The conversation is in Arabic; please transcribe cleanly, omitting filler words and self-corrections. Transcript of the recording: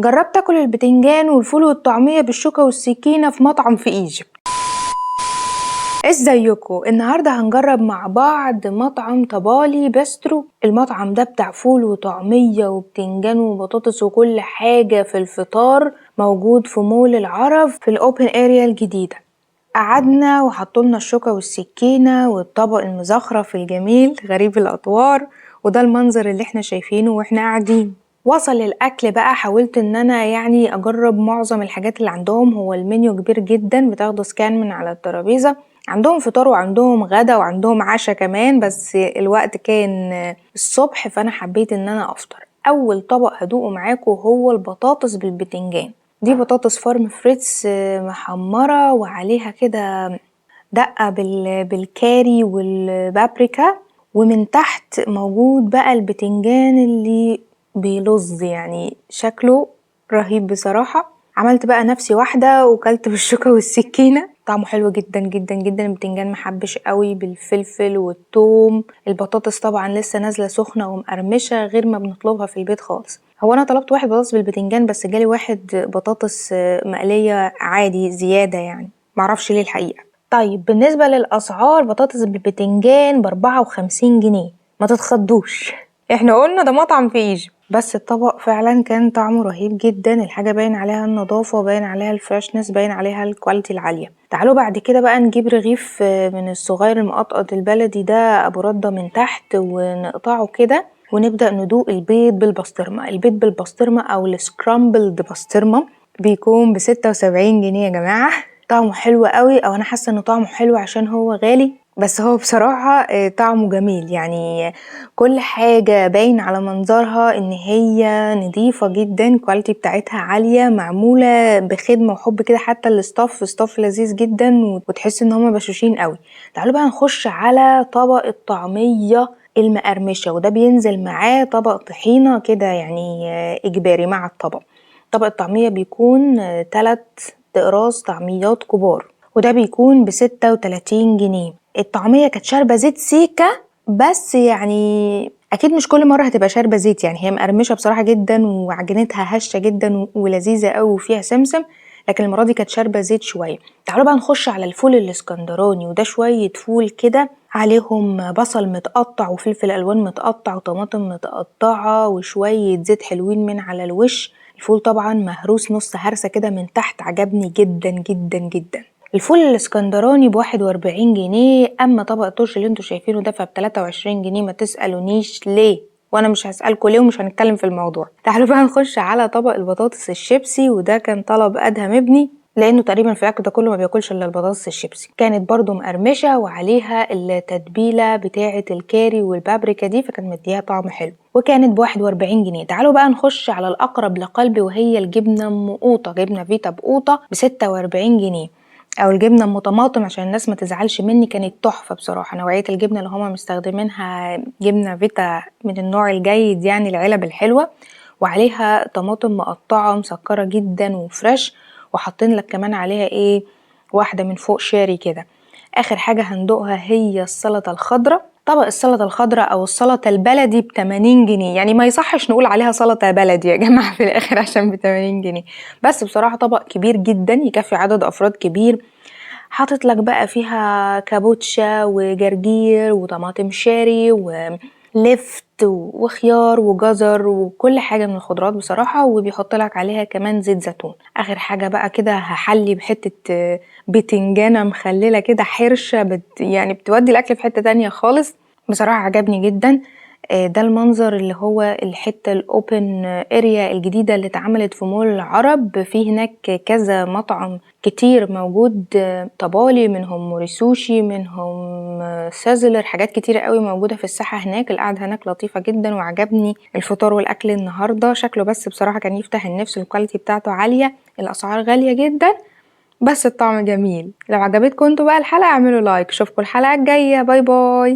جربت اكل البتنجان والفول والطعمية بالشوكة والسكينة في مطعم في ايجيبت. ازيكم؟ النهاردة هنجرب مع بعض مطعم طبالي بسترو. المطعم ده بتاع فول وطعمية وبتنجان وبطاطس وكل حاجة في الفطار، موجود في مول العرب في الاوبن اريا الجديدة. قعدنا وحطولنا الشوكة والسكينة والطبق المزخرف الجميل غريب الاطوار، وده المنظر اللي احنا شايفينه واحنا قاعدين. وصل الاكل بقى، حاولت ان انا اجرب معظم الحاجات اللي عندهم. هو المنيو كبير جدا، بتاخدوا سكان من على الترابيزة. عندهم فطار وعندهم غدا وعندهم عشاء كمان، بس الوقت كان الصبح فانا حبيت ان انا افطر. اول طبق هدوقه معاكم هو البطاطس بالبتنجان. دي بطاطس فارم فريتس محمرة وعليها كده دقة بالكاري والبابريكا، ومن تحت موجود بقى البتنجان اللي بيلظ، يعني شكله رهيب بصراحة. عملت بقى نفسي واحدة وكلت بالشوكة والسكينة. طعمه حلو جدا جدا جدا. البتنجان محبش قوي بالفلفل والثوم. البطاطس طبعا لسه نازلة سخنة ومقرمشة غير ما بنطلبها في البيت خالص. هو انا طلبت واحد بطاطس بالبتنجان، بس جالي واحد بطاطس مقلية عادي زيادة، يعني معرفش ليه الحقيقة. طيب بالنسبة للأسعار، بطاطس بالبتنجان ب54 جنيه، ما تتخضوش. احنا قلنا ده مطعم في ايجيبت. بس الطبق فعلا كان طعمه رهيب جدا. الحاجة باين عليها النظافة، باين عليها الفريشنس، باين عليها الكواليتي العالية. تعالوا بعد كده بقى نجيب رغيف من الصغير المقطقط البلدي ده ابو ردة من تحت، ونقطعه كده ونبدأ ندوق البيض بالبسطرمة. البيض بالبسطرمة او السكرامبلد بسطرمة بيكون ب76 جنيه يا جماعة. طعمه حلو قوي، او انا حاسه انه طعمه حلو عشان هو غالي، بس هو بصراحه طعمه جميل. يعني كل حاجه باين على منظرها ان هي نظيفه جدا، الكواليتي بتاعتها عاليه، معموله بخدمه وحب كده. حتى الستاف لذيذ جدا، وتحس ان هما بشوشين قوي. تعالوا بقى نخش على طبق الطعميه المقرمشه، وده بينزل معاه طبق طحينه كده، يعني اجباري مع الطبق. طبق الطعميه بيكون 3 اقراص طعميات كبار، وده بيكون ب36 جنيه. الطعمية كانت شاربة زيت سيكة، بس يعني اكيد مش كل مرة هتبقى شاربة زيت، يعني هي مقرمشة بصراحة جدا وعجينتها هشة جدا ولذيذة قوي وفيها سمسم، لكن المرة دي كانت شاربة زيت شوية. تعالوا بقى نخش على الفول الاسكندراني، وده شوية فول كده عليهم بصل متقطع وفلفل الوان متقطع وطماطم متقطعة وشوية زيت حلوين من على الوش. الفول طبعا مهروس نص هرسة كده من تحت، عجبني جدا جدا جدا. الفول الاسكندراني ب41 جنيه، اما طبق الطرش اللي انتوا شايفينه ده ب23 جنيه. ما تسألونيش ليه، وانا مش هسألكوا ليه ومش هنتكلم في الموضوع. تعالوا بقى نخش على طبق البطاطس الشيبسي، وده كان طلب ادهم ابني، لانه تقريبا في الاكل ده كله ما بياكلش الا البطاطس الشيبسي. كانت برضو مقرمشه وعليها التتبيله بتاعه الكاري والبابريكا دي، فكانت مديها طعم حلو، وكانت ب41 جنيه. تعالوا بقى نخش على الاقرب لقلبي، وهي الجبنه ام قوطه، جبنه فيتا بقوطه ب46 جنيه، او الجبنه ام طماطم عشان الناس ما تزعلش مني. كانت تحفه بصراحه. نوعيه الجبنه اللي هما مستخدمينها جبنه فيتا من النوع الجيد، يعني العلب الحلوه، وعليها طماطم مقطعه مسكره جدا وفريش، وحاطين لك كمان عليها واحده من فوق شاري كده. اخر حاجه هندوقها هي السلطه الخضراء. طبق السلطه الخضراء او السلطه البلدي ب80 جنيه، يعني ما يصحش نقول عليها سلطه بلدي يا جماعه في الاخر عشان ب80 جنيه. بس بصراحه طبق كبير جدا يكفي عدد افراد كبير. حاطط لك بقى فيها كابوتشا وجرجير وطماطم شاري ولفت وخيار وجزر وكل حاجة من الخضروات بصراحة، وبيحط لك عليها كمان زيت زيتون. اخر حاجة بقى كده هحلي بحتة بتنجانة مخللة كده حرشة، يعني بتودي الاكل في حتة تانية خالص. بصراحة عجبني جدا. ده المنظر اللي هو الحتة الاوبن اريا الجديدة اللي اتعملت في مول العرب. في هناك كذا مطعم كتير موجود، طبالي منهم، موريسوشي منهم، سازلر، حاجات كتيرة قوي موجودة في الساحة هناك. القعدة هناك لطيفة جدا، وعجبني الفطار والاكل النهاردة. شكله بس بصراحة كان يفتح النفس، الكواليتي بتاعته عالية، الاسعار غالية جدا، بس الطعم جميل. لو عجبتكم انتوا بقى الحلقة اعملوا لايك. اشوفكم الحلقة الجاية، باي باي.